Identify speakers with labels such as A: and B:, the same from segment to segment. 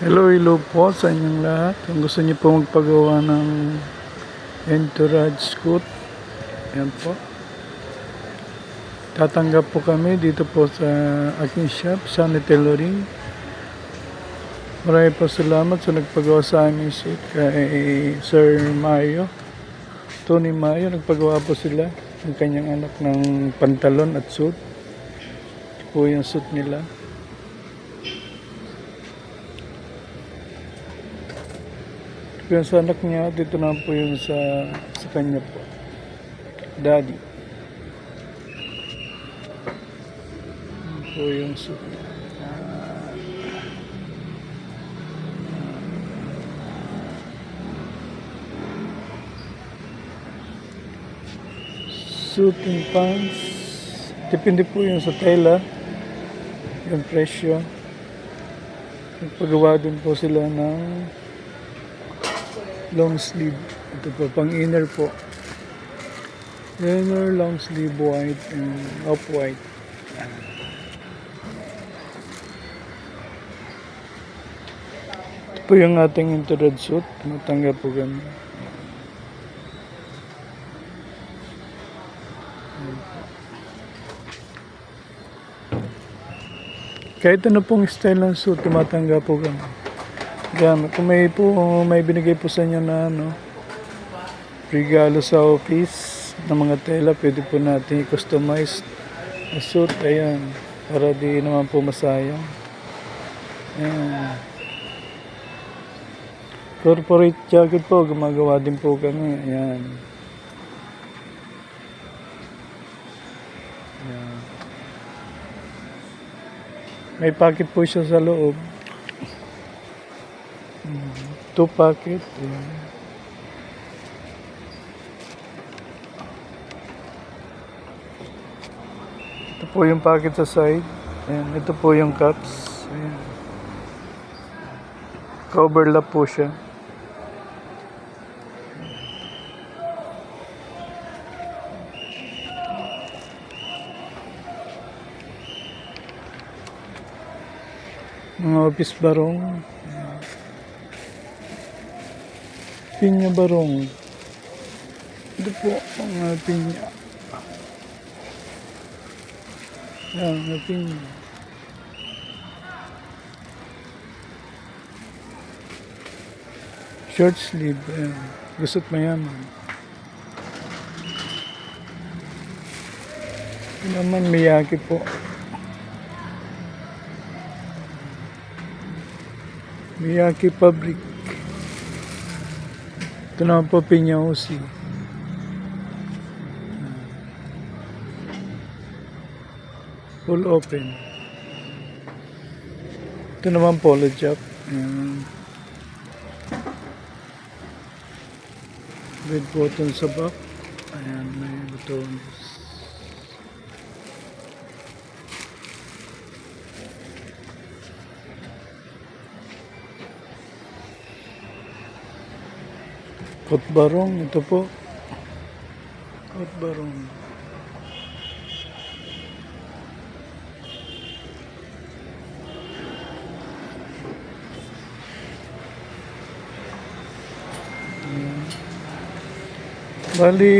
A: Hello po sa inyong lahat. Kung gusto niyo po magpagawa ng entourage scoot, ayan po. Tatanggap po kami dito po sa aking shop, Sunny Tailoring. Maraming po salamat sa nagpagawa sa aming suit kay Sir Mayo, Tony Mayo. Nagpagawa po sila ng kanyang anak ng pantalon at suit. Ito po yung suit nila. Yung sa anak niya, dito na po yung sa kanya po. Daddy. Yan po yung suit. Suit and pants. Depende po yung sa tela. Yung presyo. Nagpagawa din po sila ng long sleeve. Ito po, pang inner po. Inner, long sleeve, white, and off-white. Ito po yung ating entourage suit. Matanggap po kami. Kahit ano pong style ng suit, tumatanggap po kami. Yan, kung may binigay po sa inyo na regalo sa office ng mga tela, pwede po natin i-customize na suit. Ayan, para di naman po masayang. Ayan. Corporate jacket po, gumagawa din po kami. Ayan. Ayan. May pocket po siya sa loob. 2 pocket. Ayan. Ito po yung pocket sa side. Ayan. Ito po yung cups. Ayan. Ka-overlap po siya. Mga office barong. Pinya barong. Ito po ang pinya. Yan, ang pinya. Short sleeve. Ayan. Gusto't mayaman. Ito naman Miyake po. Miyake Fabric. Ito naman po Pinyausi. Full open. Ito naman Polo Job. Red button sa back. Ayan, may buttons. Kot barong, ito po. Kot barong. Bali,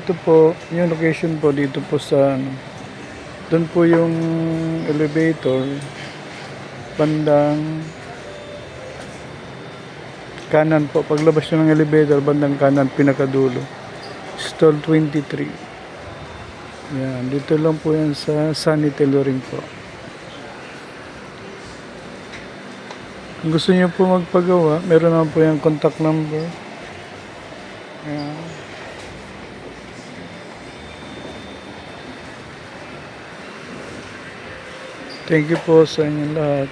A: ito po, yung location po dito po sa doon po yung elevator bandang kanan po. Paglabas nyo ng elevator, bandang kanan, pinakadulo. Stall 23. Yan, dito lang po yan sa Sunny Tailoring po. Kung gusto nyo po magpagawa, meron naman po yung contact number. Yan. Thank you po sa inyong lahat.